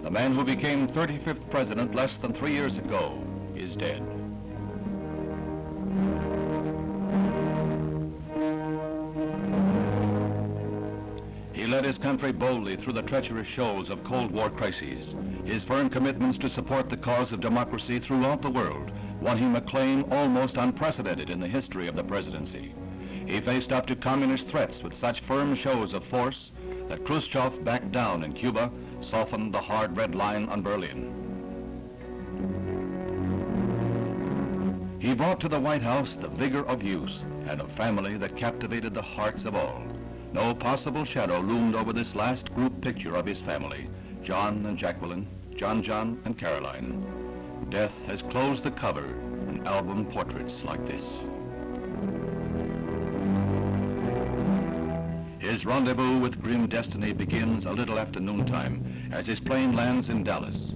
The man who became 35th president less than 3 years ago is dead. He led his country boldly through the treacherous shoals of Cold War crises. His firm commitments to support the cause of democracy throughout the world won him acclaim almost unprecedented in the history of the presidency. He faced up to communist threats with such firm shows of force that Khrushchev backed down in Cuba, softened the hard red line on Berlin. He brought to the White House the vigor of youth and a family that captivated the hearts of all. No possible shadow loomed over this last group picture of his family, John and Jacqueline, John and Caroline. Death has closed the cover in album portraits like this. His rendezvous with grim destiny begins a little after noontime as his plane lands in Dallas.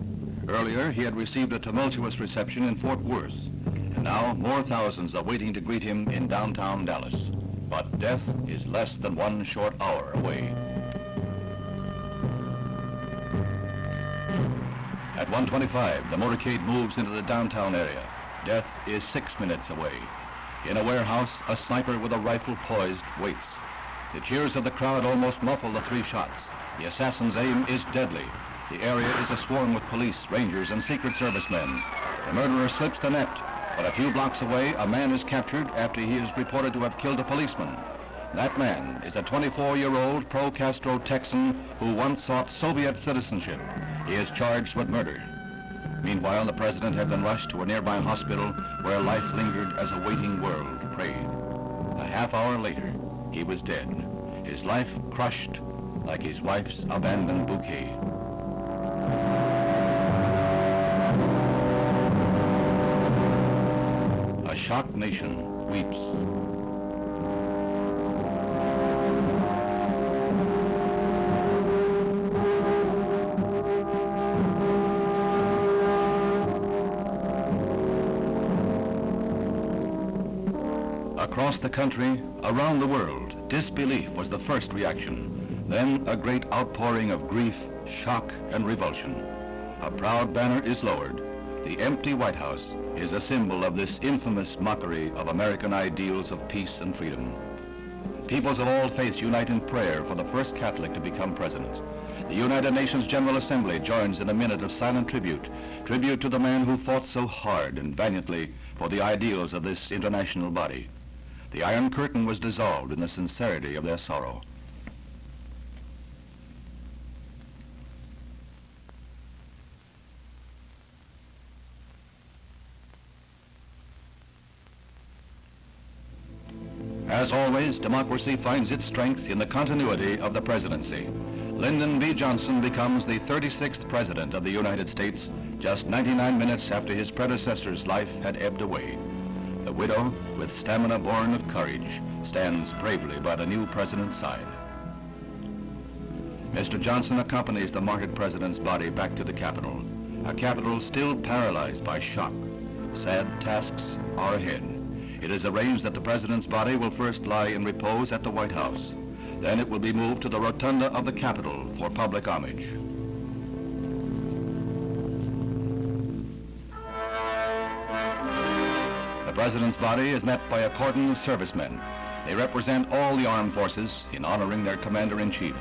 Earlier, he had received a tumultuous reception in Fort Worth, and now more thousands are waiting to greet him in downtown Dallas. But death is less than 1 short hour away. At 1:25, the motorcade moves into the downtown area. Death is 6 minutes away. In a warehouse, a sniper with a rifle poised waits. The cheers of the crowd almost muffle the 3 shots. The assassin's aim is deadly. The area is aswarm with police, rangers, and Secret Service men. The murderer slips the net, but a few blocks away, a man is captured after he is reported to have killed a policeman. That man is a 24-year-old pro-Castro Texan who once sought Soviet citizenship. He is charged with murder. Meanwhile, the president had been rushed to a nearby hospital where life lingered as a waiting world prayed. A half hour later, he was dead, his life crushed like his wife's abandoned bouquet. A shocked nation weeps. Across the country, around the world, disbelief was the first reaction. Then a great outpouring of grief, shock, and revulsion. A proud banner is lowered. The empty White House is a symbol of this infamous mockery of American ideals of peace and freedom. Peoples of all faiths unite in prayer for the first Catholic to become president. The United Nations General Assembly joins in a minute of silent tribute to the man who fought so hard and valiantly for the ideals of this international body. The Iron Curtain was dissolved in the sincerity of their sorrow. As always, democracy finds its strength in the continuity of the presidency. Lyndon B. Johnson becomes the 36th President of the United States, just 99 minutes after his predecessor's life had ebbed away. The widow, with stamina born of courage, stands bravely by the new president's side. Mr. Johnson accompanies the martyred president's body back to the Capitol, a Capitol still paralyzed by shock. Sad tasks are ahead. It is arranged that the president's body will first lie in repose at the White House. Then it will be moved to the rotunda of the Capitol for public homage. The president's body is met by a cordon of servicemen. They represent all the armed forces in honoring their commander-in-chief.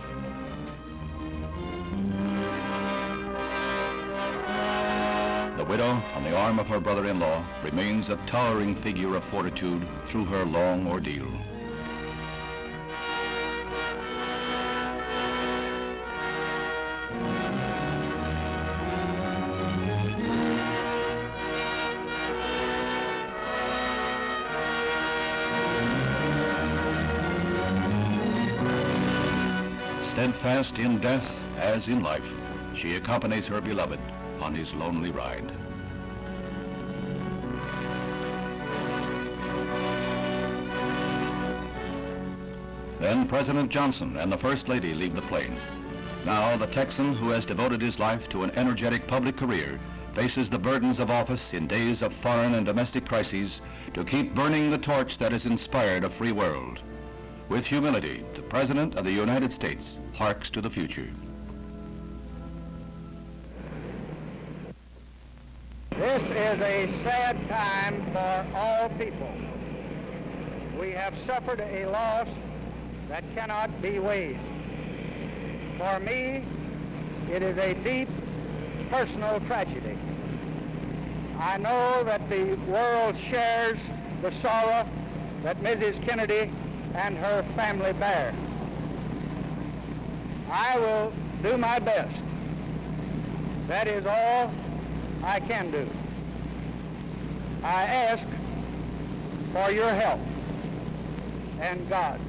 The widow, on the arm of her brother-in-law, remains a towering figure of fortitude through her long ordeal. Steadfast in death as in life, she accompanies her beloved on his lonely ride. Then President Johnson and the First Lady leave the plane. Now the Texan who has devoted his life to an energetic public career faces the burdens of office in days of foreign and domestic crises to keep burning the torch that has inspired a free world. With humility, the President of the United States harks to the future. This is a sad time for all people. We have suffered a loss that cannot be weighed. For me, it is a deep personal tragedy. I know that the world shares the sorrow that Mrs. Kennedy and her family bear. I will do my best. That is all I can do. I ask for your help and God's.